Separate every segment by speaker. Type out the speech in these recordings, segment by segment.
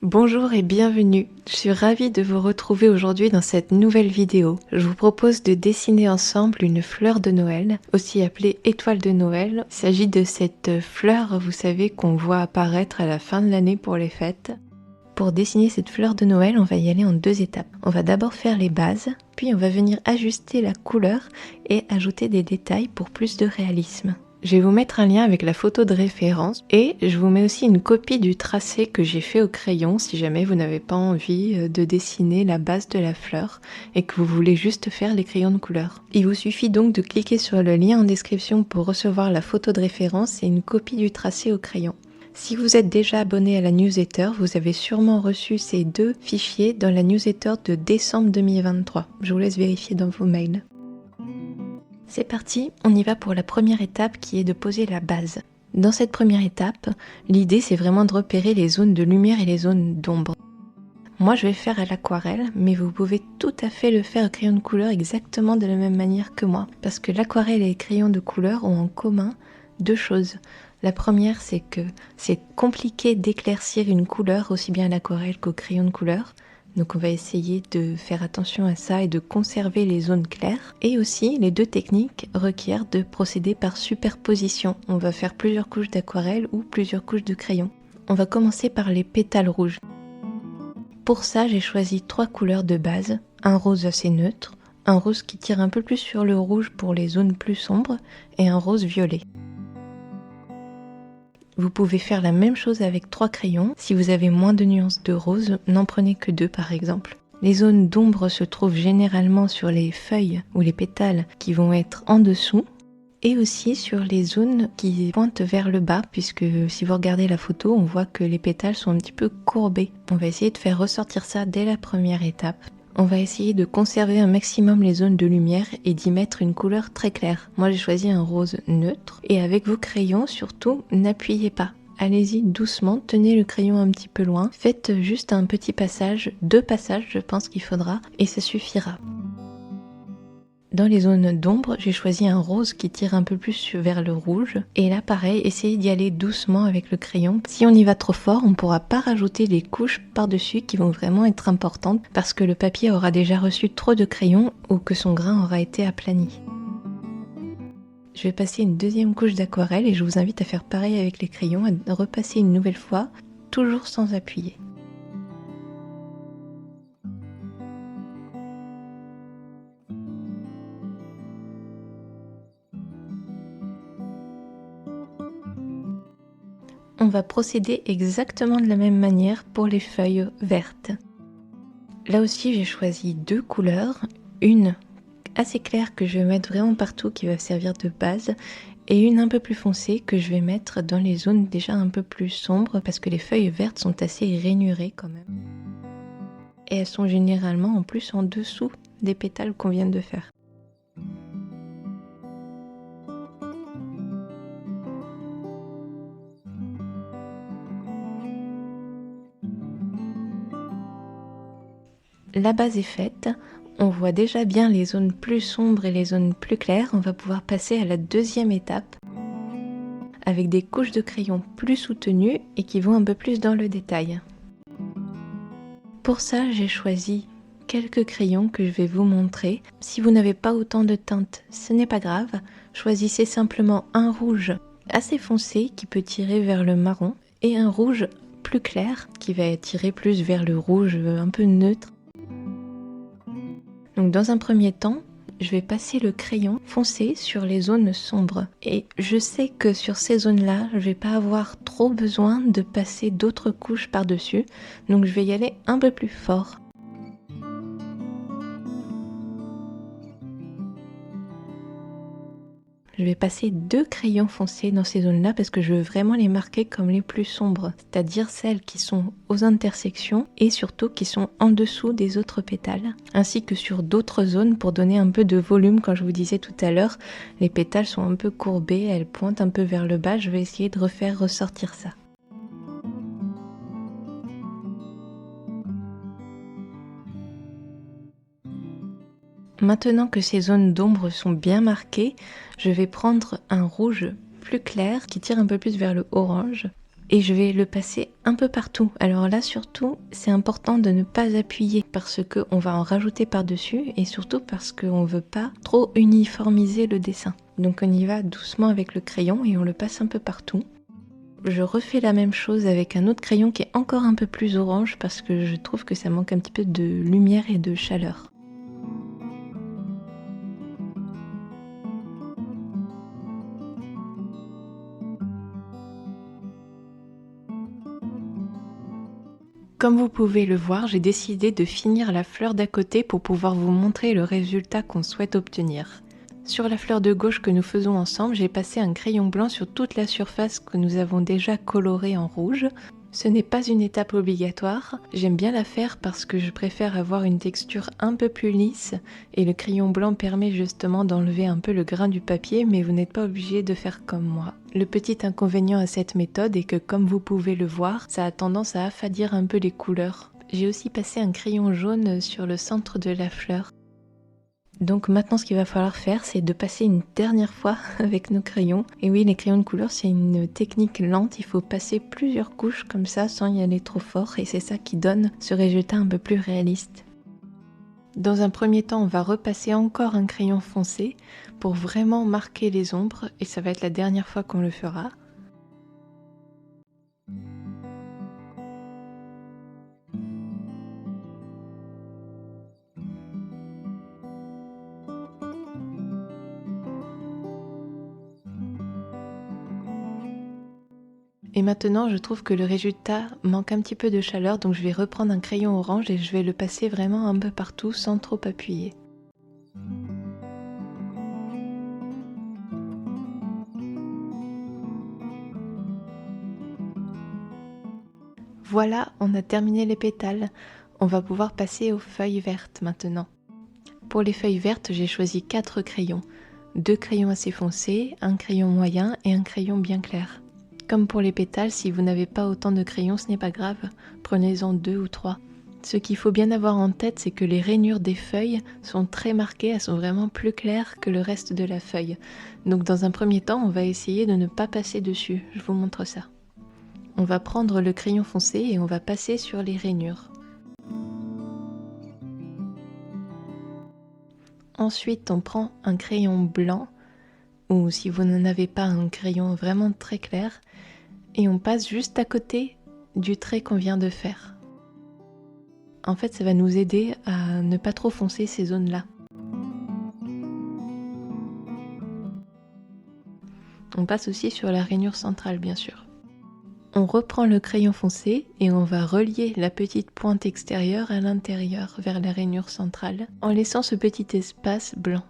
Speaker 1: Bonjour et bienvenue, je suis ravie de vous retrouver aujourd'hui dans cette nouvelle vidéo. Je vous propose de dessiner ensemble une fleur de Noël, aussi appelée étoile de Noël. Il s'agit de cette fleur, vous savez, qu'on voit apparaître à la fin de l'année pour les fêtes. Pour dessiner cette fleur de Noël, on va y aller en 2 étapes. On va d'abord faire les bases, puis on va venir ajuster la couleur et ajouter des détails pour plus de réalisme. Je vais vous mettre un lien avec la photo de référence et je vous mets aussi une copie du tracé que j'ai fait au crayon si jamais vous n'avez pas envie de dessiner la base de la fleur et que vous voulez juste faire les crayons de couleur. Il vous suffit donc de cliquer sur le lien en description pour recevoir la photo de référence et une copie du tracé au crayon. Si vous êtes déjà abonné à la newsletter, vous avez sûrement reçu ces 2 fichiers dans la newsletter de décembre 2023. Je vous laisse vérifier dans vos mails. C'est parti, on y va pour la première étape qui est de poser la base. Dans cette première étape, l'idée c'est vraiment de repérer les zones de lumière et les zones d'ombre. Moi je vais faire à l'aquarelle, mais vous pouvez tout à fait le faire au crayon de couleur exactement de la même manière que moi. Parce que l'aquarelle et les crayons de couleur ont en commun 2 choses. La première c'est que c'est compliqué d'éclaircir une couleur aussi bien à l'aquarelle qu'au crayon de couleur. Donc on va essayer de faire attention à ça et de conserver les zones claires. Et aussi, les 2 techniques requièrent de procéder par superposition. On va faire plusieurs couches d'aquarelle ou plusieurs couches de crayon. On va commencer par les pétales rouges. Pour ça, j'ai choisi 3 couleurs de base. Un rose assez neutre, un rose qui tire un peu plus sur le rouge pour les zones plus sombres et un rose violet. Vous pouvez faire la même chose avec 3 crayons. Si vous avez moins de nuances de rose, n'en prenez que 2 par exemple. Les zones d'ombre se trouvent généralement sur les feuilles ou les pétales qui vont être en dessous et aussi sur les zones qui pointent vers le bas puisque si vous regardez la photo, on voit que les pétales sont un petit peu courbés. On va essayer de faire ressortir ça dès la première étape. On va essayer de conserver un maximum les zones de lumière et d'y mettre une couleur très claire. Moi j'ai choisi un rose neutre et avec vos crayons surtout n'appuyez pas. Allez-y doucement, tenez le crayon un petit peu loin, faites juste un petit passage, 2 passages je pense qu'il faudra et ça suffira. Dans les zones d'ombre, j'ai choisi un rose qui tire un peu plus vers le rouge. Et là, pareil, essayez d'y aller doucement avec le crayon. Si on y va trop fort, on ne pourra pas rajouter des couches par-dessus qui vont vraiment être importantes parce que le papier aura déjà reçu trop de crayon ou que son grain aura été aplani. Je vais passer une 2e couche d'aquarelle et je vous invite à faire pareil avec les crayons, à repasser une nouvelle fois, toujours sans appuyer. On va procéder exactement de la même manière pour les feuilles vertes. Là aussi, j'ai choisi 2 couleurs, une assez claire que je vais mettre vraiment partout qui va servir de base et une un peu plus foncée que je vais mettre dans les zones déjà un peu plus sombres parce que les feuilles vertes sont assez rainurées quand même. Et elles sont généralement en plus en dessous des pétales qu'on vient de faire. La base est faite, on voit déjà bien les zones plus sombres et les zones plus claires. On va pouvoir passer à la 2e étape avec des couches de crayon plus soutenues et qui vont un peu plus dans le détail. Pour ça, j'ai choisi quelques crayons que je vais vous montrer. Si vous n'avez pas autant de teintes, ce n'est pas grave. Choisissez simplement un rouge assez foncé qui peut tirer vers le marron et un rouge plus clair qui va tirer plus vers le rouge un peu neutre. Donc dans un premier temps, je vais passer le crayon foncé sur les zones sombres. Et je sais que sur ces zones-là, je ne vais pas avoir trop besoin de passer d'autres couches par-dessus. Donc je vais y aller un peu plus fort. Je vais passer 2 crayons foncés dans ces zones-là parce que je veux vraiment les marquer comme les plus sombres, c'est-à-dire celles qui sont aux intersections et surtout qui sont en dessous des autres pétales, ainsi que sur d'autres zones pour donner un peu de volume. Quand je vous disais tout à l'heure, les pétales sont un peu courbés, elles pointent un peu vers le bas, je vais essayer de refaire ressortir ça. Maintenant que ces zones d'ombre sont bien marquées, je vais prendre un rouge plus clair qui tire un peu plus vers le orange et je vais le passer un peu partout. Alors là surtout, c'est important de ne pas appuyer parce qu'on va en rajouter par-dessus et surtout parce qu'on ne veut pas trop uniformiser le dessin. Donc on y va doucement avec le crayon et on le passe un peu partout. Je refais la même chose avec un autre crayon qui est encore un peu plus orange parce que je trouve que ça manque un petit peu de lumière et de chaleur. Comme vous pouvez le voir, j'ai décidé de finir la fleur d'à côté pour pouvoir vous montrer le résultat qu'on souhaite obtenir. Sur la fleur de gauche que nous faisons ensemble, j'ai passé un crayon blanc sur toute la surface que nous avons déjà colorée en rouge. Ce n'est pas une étape obligatoire, j'aime bien la faire parce que je préfère avoir une texture un peu plus lisse et le crayon blanc permet justement d'enlever un peu le grain du papier, mais vous n'êtes pas obligé de faire comme moi. Le petit inconvénient à cette méthode est que comme vous pouvez le voir, ça a tendance à affadir un peu les couleurs. J'ai aussi passé un crayon jaune sur le centre de la fleur. Donc maintenant ce qu'il va falloir faire, c'est de passer une dernière fois avec nos crayons. Et oui, les crayons de couleur, c'est une technique lente, il faut passer plusieurs couches comme ça sans y aller trop fort et c'est ça qui donne ce résultat un peu plus réaliste. Dans un premier temps, on va repasser encore un crayon foncé pour vraiment marquer les ombres et ça va être la dernière fois qu'on le fera. Et maintenant, je trouve que le résultat manque un petit peu de chaleur, donc je vais reprendre un crayon orange et je vais le passer vraiment un peu partout sans trop appuyer. Voilà, on a terminé les pétales. On va pouvoir passer aux feuilles vertes maintenant. Pour les feuilles vertes, j'ai choisi 4 crayons. 2 crayons assez foncés, un crayon moyen et un crayon bien clair. Comme pour les pétales, si vous n'avez pas autant de crayons, ce n'est pas grave, prenez-en 2 ou 3. Ce qu'il faut bien avoir en tête, c'est que les rainures des feuilles sont très marquées, elles sont vraiment plus claires que le reste de la feuille. Donc dans un premier temps, on va essayer de ne pas passer dessus, je vous montre ça. On va prendre le crayon foncé et on va passer sur les rainures. Ensuite, on prend un crayon blanc, ou si vous n'en avez pas, un crayon vraiment très clair, et on passe juste à côté du trait qu'on vient de faire. En fait, ça va nous aider à ne pas trop foncer ces zones-là. On passe aussi sur la rainure centrale, bien sûr. On reprend le crayon foncé et on va relier la petite pointe extérieure à l'intérieur vers la rainure centrale en laissant ce petit espace blanc.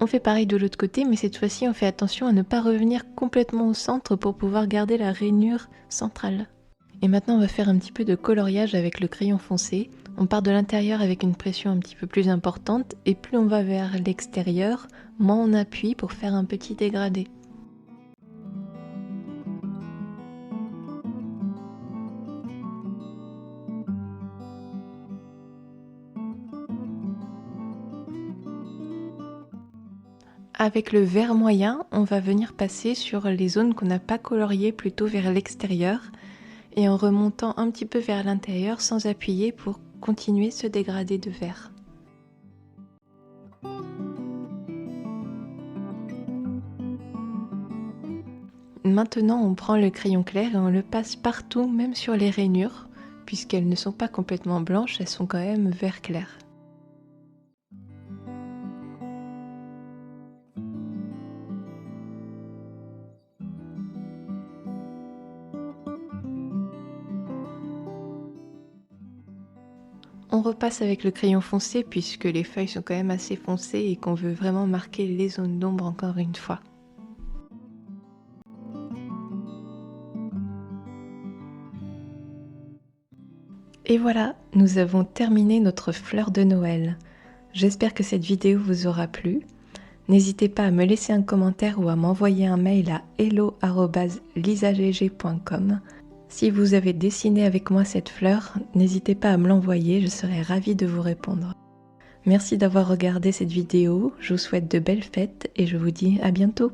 Speaker 1: On fait pareil de l'autre côté, mais cette fois-ci on fait attention à ne pas revenir complètement au centre pour pouvoir garder la rainure centrale. Et maintenant on va faire un petit peu de coloriage avec le crayon foncé. On part de l'intérieur avec une pression un petit peu plus importante et plus on va vers l'extérieur, moins on appuie pour faire un petit dégradé. Avec le vert moyen, on va venir passer sur les zones qu'on n'a pas coloriées plutôt vers l'extérieur et en remontant un petit peu vers l'intérieur sans appuyer pour continuer ce dégradé de vert. Maintenant, on prend le crayon clair et on le passe partout, même sur les rainures, puisqu'elles ne sont pas complètement blanches, elles sont quand même vert clair. On repasse avec le crayon foncé puisque les feuilles sont quand même assez foncées et qu'on veut vraiment marquer les zones d'ombre encore une fois. Et voilà, nous avons terminé notre fleur de Noël. J'espère que cette vidéo vous aura plu. N'hésitez pas à me laisser un commentaire ou à m'envoyer un mail à hello@lisagg.com. Si vous avez dessiné avec moi cette fleur, n'hésitez pas à me l'envoyer, je serai ravie de vous répondre. Merci d'avoir regardé cette vidéo, je vous souhaite de belles fêtes et je vous dis à bientôt.